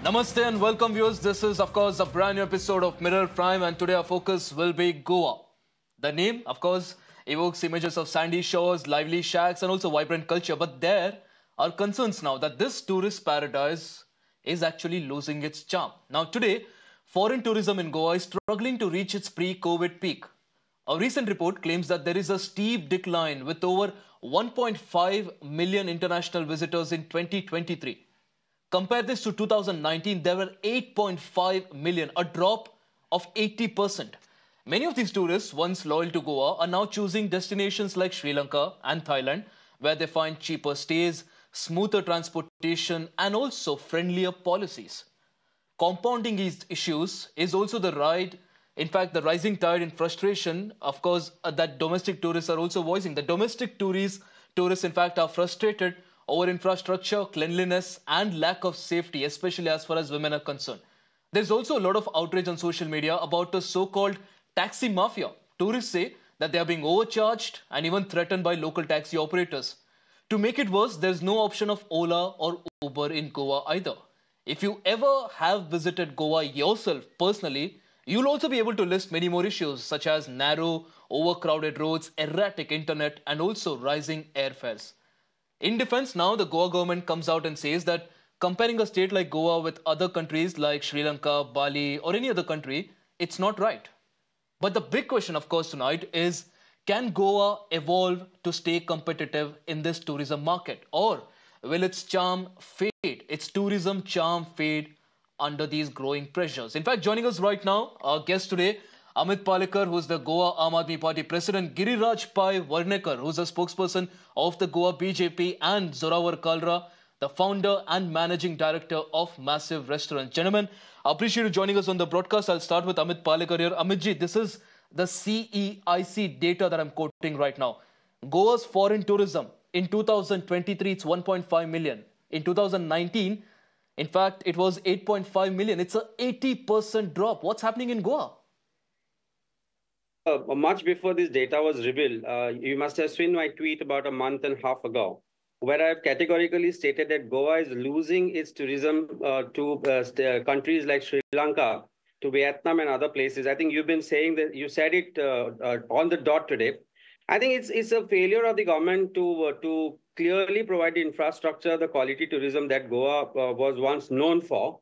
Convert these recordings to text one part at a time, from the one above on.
Namaste and welcome viewers. This is of course a brand new episode of Mirror Prime and today our focus will be Goa. The name of course evokes images of sandy shores, lively shacks and also vibrant culture, but there are concerns now that this tourist paradise is actually losing its charm. Now today, foreign tourism in Goa is struggling to reach its pre-COVID peak. A recent report claims that there is a steep decline with over 1.5 million international visitors in 2023. Compare this to 2019, there were 8.5 million, a drop of 80%. Many of these tourists, once loyal to Goa, are now choosing destinations like Sri Lanka and Thailand, where they find cheaper stays, smoother transportation, and also friendlier policies. Compounding these issues is also the rising tide in frustration, of course, that domestic tourists are also voicing. The domestic tourists, in fact, are frustrated over infrastructure, cleanliness, and lack of safety, especially as far as women are concerned. There's also a lot of outrage on social media about the so-called taxi mafia. Tourists say that they are being overcharged and even threatened by local taxi operators. To make it worse, there's no option of Ola or Uber in Goa either. If you ever have visited Goa yourself personally, you'll also be able to list many more issues such as narrow, overcrowded roads, erratic internet, and also rising airfares. In defense, now the Goa government comes out and says that comparing a state like Goa with other countries like Sri Lanka, Bali, or any other country, it's not right. But the big question, of course, tonight is can Goa evolve to stay competitive in this tourism market? Or will its charm fade, its tourism charm fade under these growing pressures? In fact, joining us right now, our guest today, Amit Palekar, who's the Goa Aam Aadmi Party president, Giriraj Pai Varnekar, who's a spokesperson of the Goa BJP, and Zorawar Kalra, the founder and managing director of Massive Restaurant. Gentlemen, I appreciate you joining us on the broadcast. I'll start with Amit Palekar here. Amitji, this is the CEIC data that I'm quoting right now. Goa's foreign tourism in 2023, it's 1.5 million. In 2019, in fact, it was 8.5 million. It's a 80% drop. What's happening in Goa? Much before this data was revealed, you must have seen my tweet about a month and a half ago, where I've categorically stated that Goa is losing its tourism to countries like Sri Lanka, to Vietnam and other places. I think you've been saying that you said it on the dot today. I think it's a failure of the government to clearly provide the infrastructure, the quality tourism that Goa was once known for.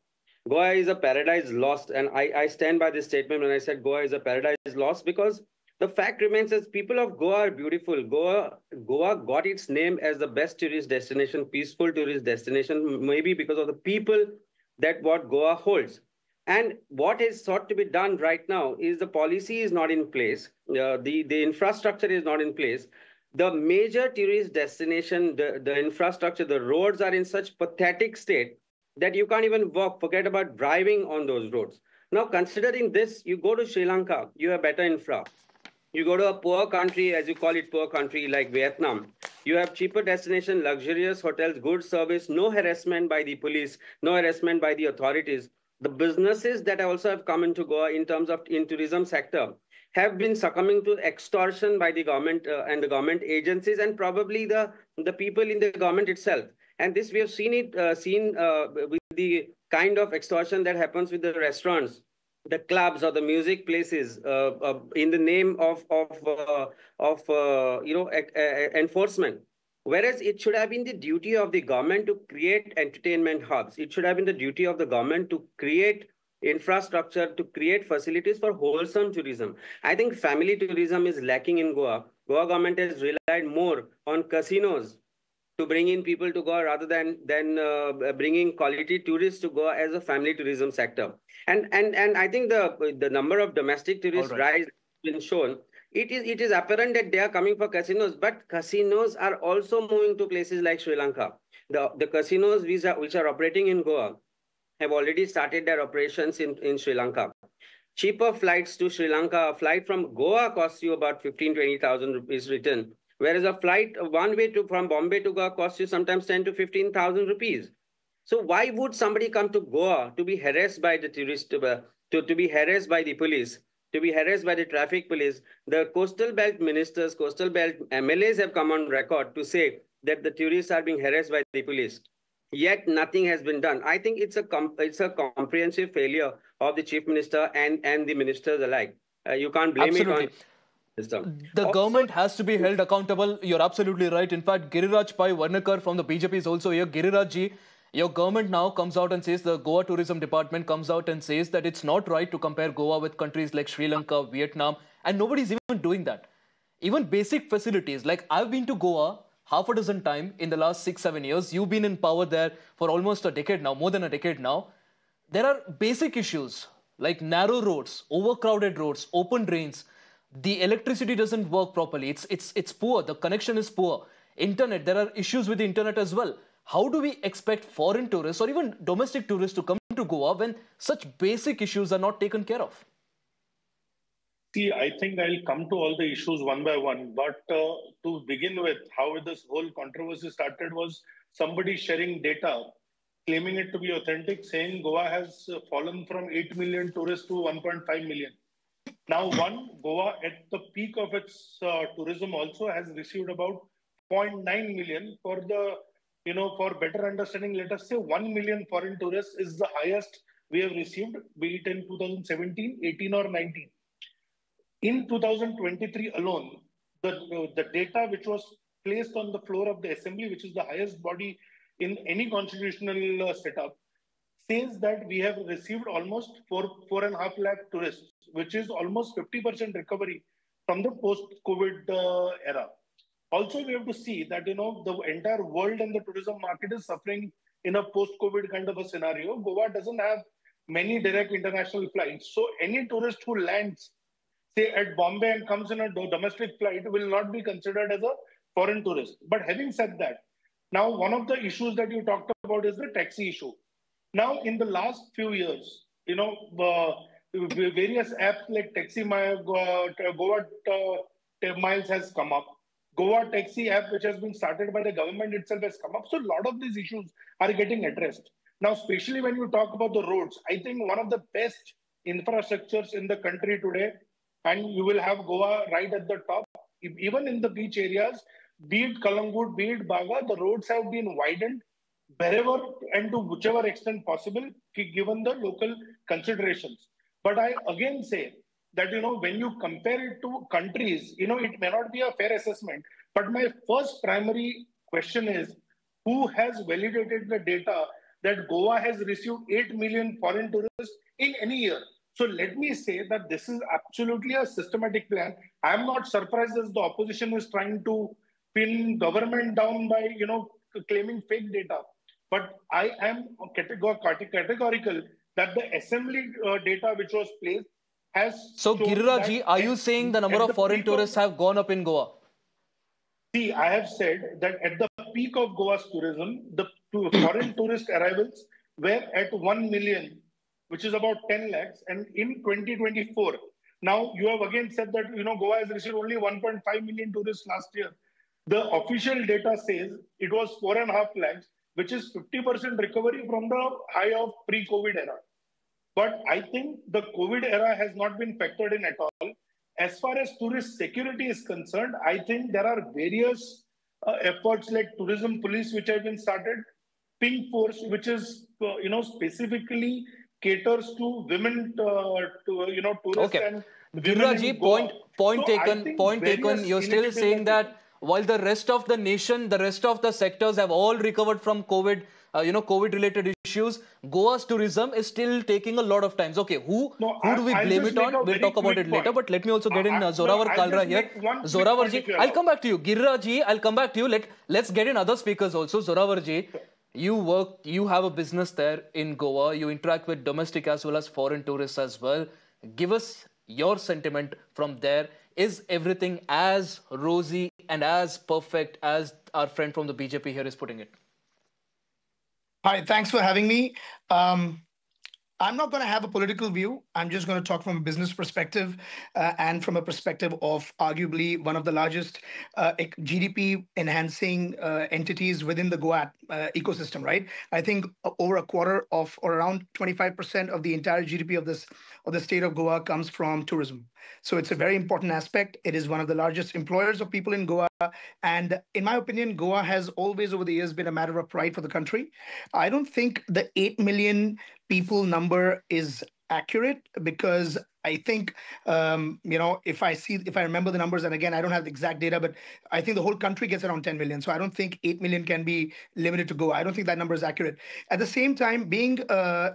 Goa is a paradise lost, and I stand by this statement when I said Goa is a paradise lost because the fact remains as people of Goa are beautiful. Goa got its name as the best tourist destination, peaceful tourist destination, maybe because of the people that what Goa holds. And what is sought to be done right now is the policy is not in place, the infrastructure is not in place. The major tourist destination, the infrastructure, the roads are in such pathetic state that you can't even walk, forget about driving on those roads. Now, considering this, you go to Sri Lanka, you have better infra. You go to a poor country, as you call it, poor country like Vietnam. You have cheaper destination, luxurious hotels, good service, no harassment by the police, no harassment by the authorities. The businesses that also have come into Goa in terms of in tourism sector have been succumbing to extortion by the government and the government agencies and probably the people in the government itself. And this we have seen with the kind of extortion that happens with the restaurants, the clubs or the music places in the name of enforcement. Whereas it should have been the duty of the government to create entertainment hubs. It should have been the duty of the government to create infrastructure, to create facilities for wholesome tourism. I think family tourism is lacking in Goa. Goa government has relied more on casinos to bring in people to Goa rather than bringing quality tourists to Goa as a family tourism sector. And I think the number of domestic tourists rise has been shown. It is apparent that they are coming for casinos, but casinos are also moving to places like Sri Lanka. The casinos which are operating in Goa have already started their operations in Sri Lanka. Cheaper flights to Sri Lanka, a flight from Goa costs you about 15,000-20,000 rupees return. Whereas a flight one way from Bombay to Goa costs you sometimes 10 to 15,000 rupees. So why would somebody come to Goa to be harassed by the tourist, to be harassed by the police, to be harassed by the traffic police? The coastal belt ministers, coastal belt MLAs have come on record to say that the tourists are being harassed by the police. Yet nothing has been done. I think it's a comprehensive failure of the chief minister and the ministers alike. You can't blame it on Absolutely. the system. The Also, government has to be held accountable. You're absolutely right. In fact, Giriraj Pai Varnakar from the BJP is also here. Giriraj ji, your government now comes out and says, the Goa Tourism Department comes out and says that it's not right to compare Goa with countries like Sri Lanka, Vietnam, and nobody's even doing that. Even basic facilities, like I've been to Goa half a dozen times in the last 6, 7 years. You've been in power there for almost a decade now, more than a decade now. There are basic issues like narrow roads, overcrowded roads, open drains. The electricity doesn't work properly. It's poor. The connection is poor. Internet, there are issues with the internet as well. How do we expect foreign tourists or even domestic tourists to come to Goa when such basic issues are not taken care of? See, I think I'll come to all the issues one by one. But to begin with, how this whole controversy started was somebody sharing data, claiming it to be authentic, saying Goa has fallen from 8 million tourists to 1.5 million. Now, Goa at the peak of its tourism also has received about zero point 0.9 million. For better understanding, let us say 1 million foreign tourists is the highest we have received, be it in 2017, 18 or 19. In 2023 alone, the data which was placed on the floor of the assembly, which is the highest body in any constitutional setup, says that we have received almost 4.5 lakh tourists, which is almost 50% recovery from the post-COVID era. Also, we have to see that the entire world and the tourism market is suffering in a post-COVID kind of a scenario. Goa doesn't have many direct international flights, so any tourist who lands, say at Bombay and comes in a domestic flight, will not be considered as a foreign tourist. But having said that, now one of the issues that you talked about is the taxi issue. Now, in the last few years, various apps like Taxi Goa Miles has come up. Goa Taxi app, which has been started by the government itself, has come up. So a lot of these issues are getting addressed. Now, especially when you talk about the roads, I think one of the best infrastructures in the country today, and you will have Goa right at the top. Even in the beach areas, be it Kalangut, be it Baga, the roads have been widened wherever and to whichever extent possible, given the local considerations. But I again say that, when you compare it to countries, it may not be a fair assessment. But my first primary question is, who has validated the data that Goa has received 8 million foreign tourists in any year? So let me say that this is absolutely a systematic plan. I'm not surprised as the opposition is trying to pin government down by, claiming fake data. But I am categorical that the assembly data which was placed has So, shown Giriraj that ji, are you saying the number at of the foreign peak of, tourists have gone up in Goa? see, I have said that at the peak of Goa's tourism, the foreign tourist arrivals were at 1 million, which is about 10 lakhs. And in 2024, now you have again said that, Goa has received only 1.5 million tourists last year. The official data says it was 4.5 lakhs, which is 50% recovery from the high of pre-COVID era. But I think the COVID era has not been factored in at all. As far as tourist security is concerned, I think there are various efforts like tourism police which have been started, Pink Force, which is specifically caters to women, tourists Okay. and women in Girraji, Goa. point So I taken, think point taken. various You're still initiatives are saying taken. that while the rest of the nation, the rest of the sectors have all recovered from COVID, COVID-related issues, Goa's tourism is still taking a lot of times. Okay, No, who do we I'll blame just it make on? a We'll very talk about it quick later, point. but let me also get in No, Zorawar I'll Kalra just here. make one quick point Zoravarji, if you I'll allow. come back to you. Girraji, I'll come back to you. Let's get in other speakers also. Zoravarji, you have a business there in Goa. You interact with domestic as well as foreign tourists as well. Give us your sentiment from there. Is everything as rosy and as perfect as our friend from the BJP here is putting it? Hi, thanks for having me. Um, I'm not going to have a political view. I'm just going to talk from a business perspective and from a perspective of arguably one of the largest GDP enhancing entities within the Goa ecosystem, right? I think over a quarter of or around 25% of the entire GDP of the state of Goa comes from tourism. So it's a very important aspect. It is one of the largest employers of people in Goa. And in my opinion, Goa has always over the years been a matter of pride for the country. I don't think the 8 million people number is accurate because I think, if I remember the numbers, and again, I don't have the exact data, but I think the whole country gets around 10 million. So I don't think 8 million can be limited to Goa. I don't think that number is accurate. At the same time, being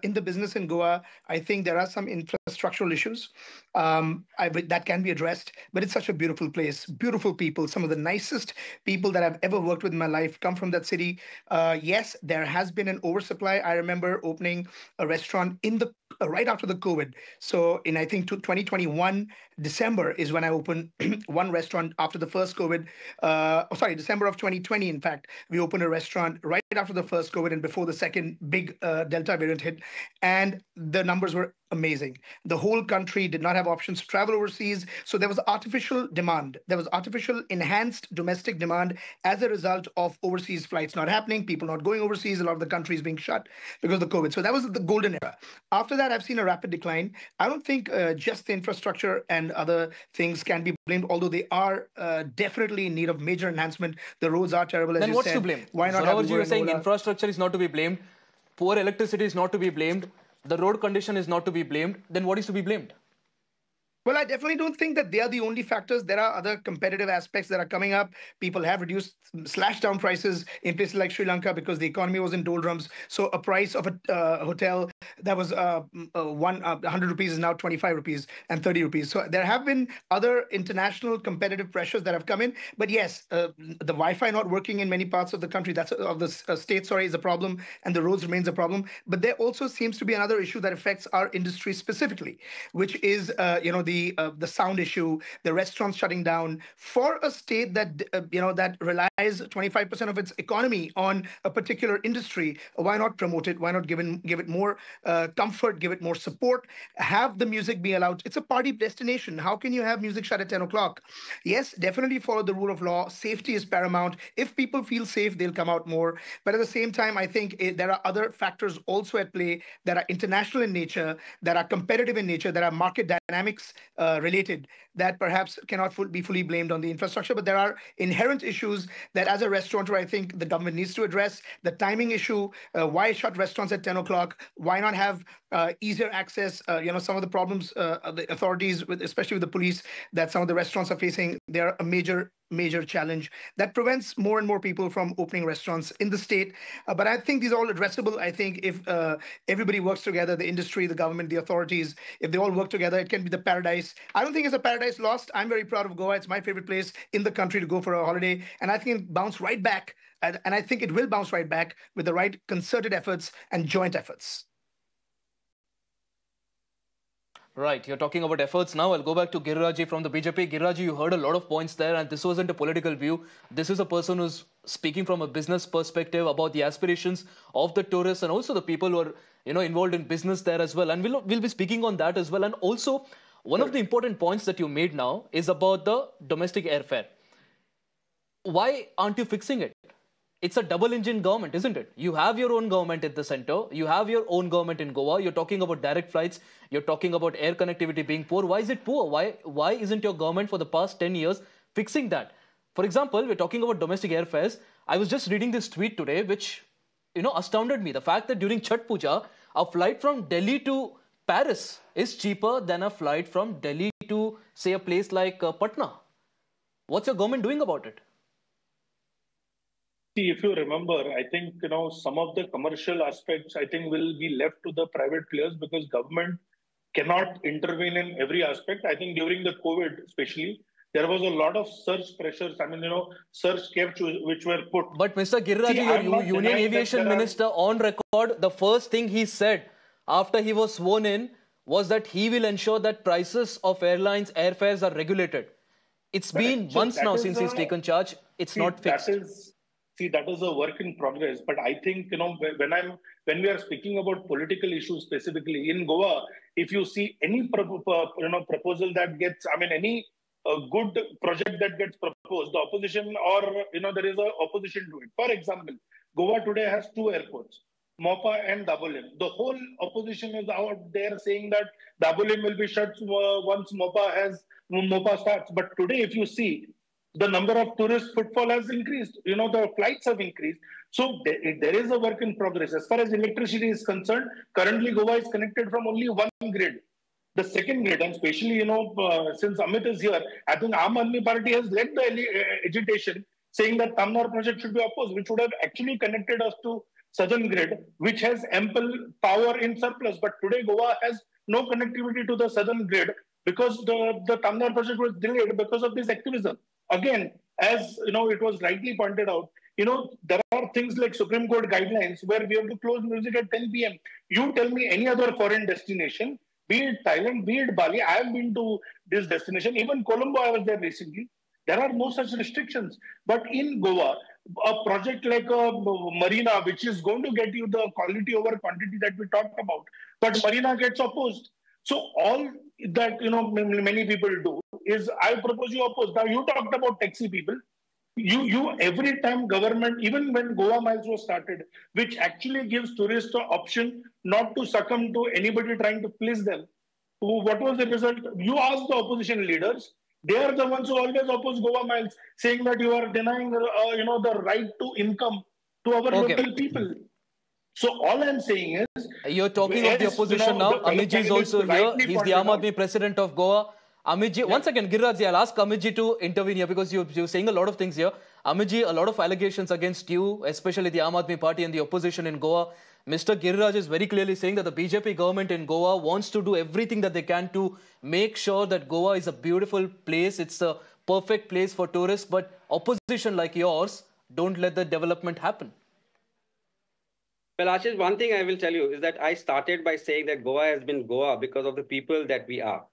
in the business in Goa, I think there are some infrastructural issues that can be addressed, but it's such a beautiful place, beautiful people. Some of the nicest people that I've ever worked with in my life come from that city. Yes, there has been an oversupply. I remember opening a restaurant in the right after the COVID. So in I think 2021 December is when I opened one restaurant after the first COVID. Sorry, December of 2020. In fact, we opened a restaurant right after the first COVID and before the second big Delta variant hit, and the numbers were amazing. The whole country did not have options to travel overseas. So there was artificial demand. There was artificial enhanced domestic demand as a result of overseas flights not happening, people not going overseas, a lot of the countries being shut because of the COVID. So that was the golden era. After that, I've seen a rapid decline. I don't think just the infrastructure and other things can be blamed, although they are definitely in need of major enhancement. The roads are terrible, as Then you what's to said. blame? Why not have Zoravarji, Uber you're and saying Ola? infrastructure is not to be blamed, poor electricity is not to be blamed, the road condition is not to be blamed. Then what is to be blamed? Well, I definitely don't think that they are the only factors. There are other competitive aspects that are coming up. People have reduced, slashed down prices in places like Sri Lanka because the economy was in doldrums. So a price of a hotel that was 100 rupees is now 25 rupees and 30 rupees. So there have been other international competitive pressures that have come in. But yes, the Wi-Fi not working in many parts of the country, that's of the state, sorry, is a problem, and the roads remains a problem. But there also seems to be another issue that affects our industry specifically, which is the sound issue, the restaurants shutting down for a state that that relies 25% of its economy on a particular industry. Why not promote it? Why not give it more comfort, give it more support, have the music be allowed? It's a party destination. How can you have music shut at 10 o'clock? Yes, definitely follow the rule of law. Safety is paramount. If people feel safe, they'll come out more. But at the same time, I think there are other factors also at play that are international in nature, that are competitive in nature, that are market dynamics related, that perhaps cannot be fully blamed on the infrastructure. But there are inherent issues that, as a restaurateur, I think the government needs to address. The timing issue, why shut restaurants at 10 o'clock? Why not have easier access? Some of the problems the authorities, especially with the police, that some of the restaurants are facing, they are a major challenge that prevents more and more people from opening restaurants in the state. But I think these are all addressable. I think if everybody works together, the industry, the government, the authorities, if they all work together, it can be the paradise. I don't think it's a paradise lost. I'm very proud of Goa. It's my favorite place in the country to go for a holiday. And I think it bounce right back. And I think it will bounce right back with the right concerted efforts and joint efforts. Right, you're talking about efforts now. I'll go back to Giriraji from the BJP. Giriraji, you heard a lot of points there, and this wasn't a political view. This is a person who's speaking from a business perspective about the aspirations of the tourists and also the people who are, involved in business there as well. And we'll be speaking on that as well. And also, one of the important points that you made now is about the domestic airfare. Why aren't you fixing it? It's a double engine government, isn't it? You have your own government at the center. You have your own government in Goa. You're talking about direct flights. You're talking about air connectivity being poor. Why is it poor? Why isn't your government for the past 10 years fixing that? For example, we're talking about domestic airfares. I was just reading this tweet today, which, astounded me. The fact that during Chhath Puja, a flight from Delhi to Paris is cheaper than a flight from Delhi to, say, a place like Patna. What's your government doing about it? See, if you remember, I think, some of the commercial aspects, I think, will be left to the private players because government cannot intervene in every aspect. I think during the COVID, especially, there was a lot of surge pressures. I mean, surge caps which were put. But Mr. Giriraji, your Union Aviation Minister on record, the first thing he said after he was sworn in was that he will ensure that prices of airlines, airfares are regulated. It's been months now since he's taken charge. It's not fixed. That is a work in progress. But I think, when we are speaking about political issues specifically in Goa, if you see any proposal that gets, any good project that gets proposed, the opposition or, there is an opposition to it. For example, Goa today has two airports, Mopa and Dabolim. The whole opposition is out there saying that Dabolim will be shut once Mopa starts. But today, if you see, the number of tourist footfall has increased. The flights have increased. So there is a work in progress. As far as electricity is concerned, currently Goa is connected from only one grid. The second grid, and especially, since Amit is here, I think Aam Aadmi Party has led the agitation saying that Tamnar project should be opposed, which would have actually connected us to southern grid, which has ample power in surplus. But today Goa has no connectivity to the southern grid because the Tamnar project was delayed because of this activism. Again, as it was rightly pointed out, there are things like Supreme Court guidelines where we have to close music at 10 p.m. You tell me any other foreign destination, be it Thailand, be it Bali. I have been to this destination. Even Colombo, I was there recently. There are no such restrictions. But in Goa, a project like a marina, which is going to get you the quality over quantity that we talked about, but marina gets opposed. So all that many people do is, I propose you oppose. Now you talked about taxi people. You every time government, even when Goa Miles was started, which actually gives tourists an option not to succumb to anybody trying to please them. What was the result? You ask the opposition leaders. They are the ones who always oppose Goa Miles, saying that you are denying, the right to income to our local people. So all I'm saying is, you're talking of the opposition now. Amit ji is also here. He's the Aam Aadmi president of Goa. Amit ji, once again, Giriraj ji, I'll ask Amit ji to intervene here because you're saying a lot of things here. Amit ji, a lot of allegations against you, especially the Aam Aadmi party and the opposition in Goa. Mr. Giriraj is very clearly saying that the BJP government in Goa wants to do everything that they can to make sure that Goa is a beautiful place. It's a perfect place for tourists, but opposition like yours don't let the development happen. Well, Ashish, one thing I will tell you is that I started by saying that Goa has been Goa because of the people that we are.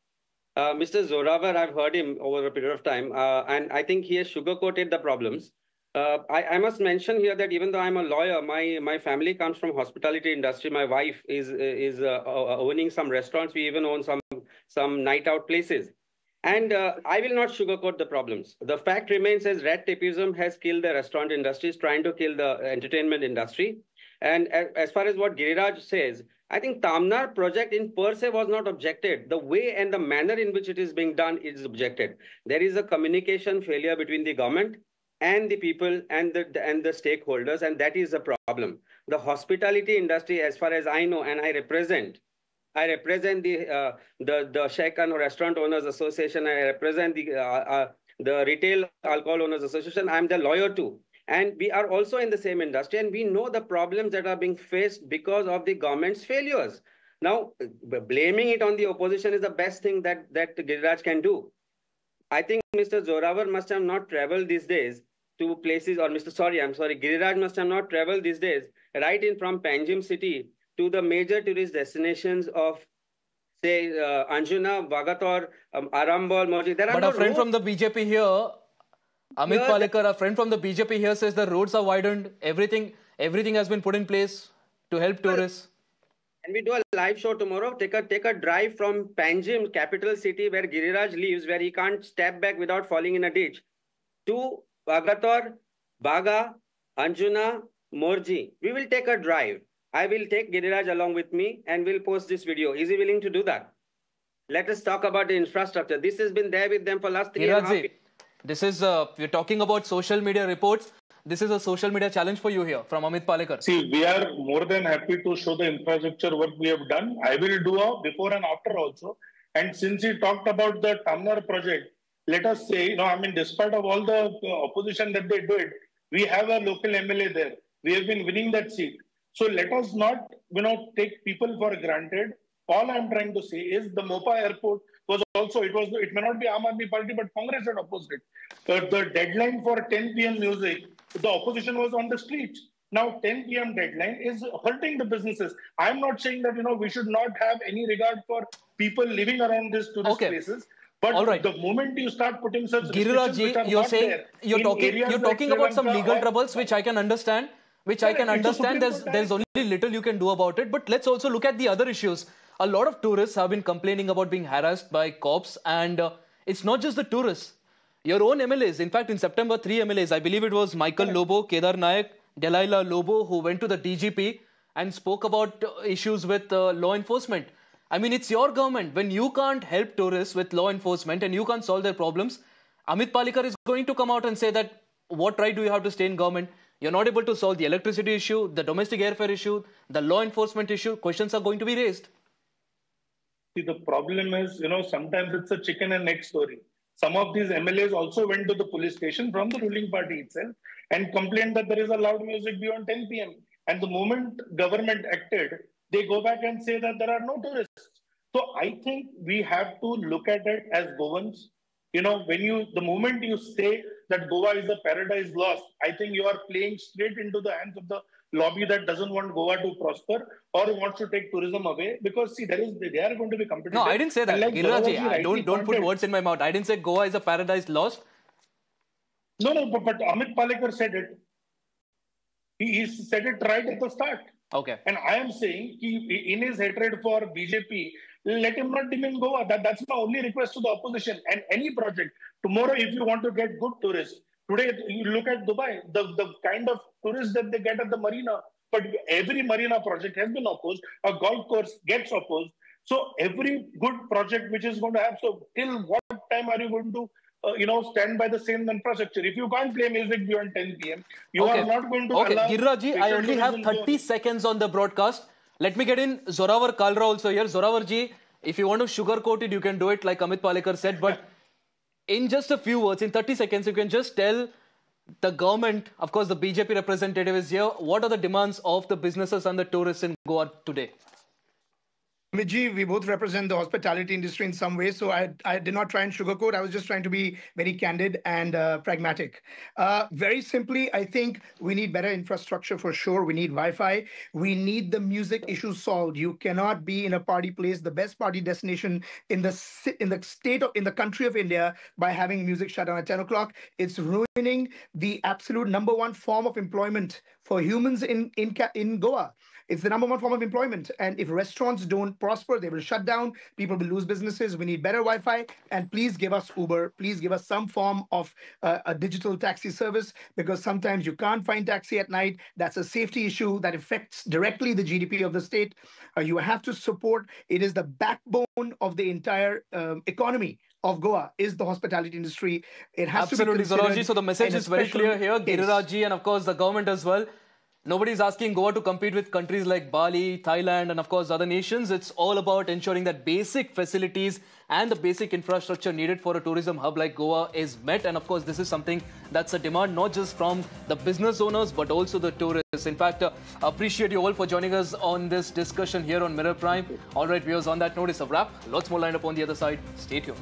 Mr. Zorawar, I've heard him over a period of time, and I think he has sugarcoated the problems. I must mention here that even though I'm a lawyer, my family comes from hospitality industry. My wife is owning some restaurants. We even own some night out places. And I will not sugarcoat the problems. The fact remains as red tapeism has killed the restaurant industry, is trying to kill the entertainment industry. And as far as what Giriraj says, I think Tamnar project in per se was not objected. The way and the manner in which it is being done is objected. There is a communication failure between the government and the people and the stakeholders, and that is a problem. The hospitality industry, as far as I know, and I represent the Sheikh and Restaurant Owners Association. I represent the Retail Alcohol Owners Association. I'm the lawyer too. And we are also in the same industry, and we know the problems that are being faced because of the government's failures. Now, blaming it on the opposition is the best thing that Giriraj can do. I think Mr. Zorawar must have not traveled these days to places, or Giriraj must have not traveled these days right in from Panjim city to the major tourist destinations of, say, Anjuna, Vagator, Arambol, Moji. There are but no a friend roads. from the BJP here, Amit Palekar, a friend from the BJP here, says the roads are widened. Everything has been put in place to help tourists. And we do a live show tomorrow. Take a drive from Panjim, capital city where Giriraj lives, where he can't step back without falling in a ditch, to Vagator, Baga, Anjuna, Morji. We will take a drive. I will take Giriraj along with me and we'll post this video. Is he willing to do that? Let us talk about the infrastructure. This has been there with them for last 3.5 years. This is, we're talking about social media reports. This is a social media challenge for you here from Amit Palekar. See, we are more than happy to show the infrastructure work we have done. I will do a before and after also. And since he talked about the Tamnar project, let us say, despite of all the opposition that they did, we have a local MLA there. We have been winning that seat. So let us not, take people for granted. All I'm trying to say is the Mopa airport was also, it may not be Aam Aadmi Party, but Congress had opposed it. The deadline for 10 p.m. music, the opposition was on the streets. Now 10 p.m. deadline is hurting the businesses. I'm not saying that, we should not have any regard for people living around these tourist places. But the moment you start putting such restrictions which are not there, you're talking about some legal troubles, which I can understand. There's only little you can do about it. But let's also look at the other issues. A lot of tourists have been complaining about being harassed by cops, and it's not just the tourists. Your own MLAs, in fact, in September, 3 MLAs, I believe it was Michael Lobo, Kedar Nayak, Delilah Lobo, who went to the DGP and spoke about issues with law enforcement. I mean, it's your government. When you can't help tourists with law enforcement and you can't solve their problems, Amit Palekar is going to come out and say that what right do you have to stay in government? You're not able to solve the electricity issue, the domestic airfare issue, the law enforcement issue. Questions are going to be raised. See, the problem is, sometimes it's a chicken and egg story. Some of these MLAs also went to the police station from the ruling party itself and complained that there is a loud music beyond 10 p.m. And the moment government acted, they go back and say that there are no tourists. So I think we have to look at it as Goans. The moment you say that Goa is a paradise lost, I think you are playing straight into the hands of the lobby that doesn't want Goa to prosper or wants to take tourism away. Because see, they are going to be competitive. No, I didn't say that. Like Giriraj, don't put words in my mouth. I didn't say Goa is a paradise lost. No, but Amit Palekar said it. He said it right at the start. Okay. And I am saying, in his hatred for BJP, let him not demean Goa. That's my only request to the opposition. And any project, tomorrow, if you want to get good tourists, today you look at Dubai, the kind of tourists that they get at the marina, but every marina project has been opposed. A golf course gets opposed. So every good project which is going to have, so till what time are you going to stand by the same infrastructure? If you can't play music beyond 10 p.m., you are not going to allow... Giriraj, I only have 30 seconds on the broadcast. Let me get in Zorawar Kalra also here. Zorawar ji, if you want to sugarcoat it, you can do it like Amit Palekar said. But in just a few words, in 30 seconds, you can just tell the government, of course, the BJP representative is here. What are the demands of the businesses and the tourists in Goa today? Ji, we both represent the hospitality industry in some way, so I did not try and sugarcoat. I was just trying to be very candid and pragmatic. Very simply, I think we need better infrastructure for sure. We need Wi-Fi. We need the music issue solved. You cannot be in a party place, the best party destination in the country of India, by having music shut down at 10 o'clock. It's ruining the absolute number one form of employment for humans in Goa. It's the number one form of employment. And if restaurants don't prosper, they will shut down. People will lose businesses. We need better Wi-Fi. And please give us Uber. Please give us some form of a digital taxi service, because sometimes you can't find taxi at night. That's a safety issue that affects directly the GDP of the state. You have to support. It is the backbone of the entire economy of Goa is the hospitality industry. It has Absolutely, to be considered. So the message is very clear here. Giriraj ji and of course the government as well. Nobody is asking Goa to compete with countries like Bali, Thailand, and of course other nations. It's all about ensuring that basic facilities and the basic infrastructure needed for a tourism hub like Goa is met. And of course, this is something that's a demand not just from the business owners, but also the tourists. In fact, appreciate you all for joining us on this discussion here on Mirror Prime. All right, viewers, on that note, it's a wrap. Lots more lined up on the other side. Stay tuned.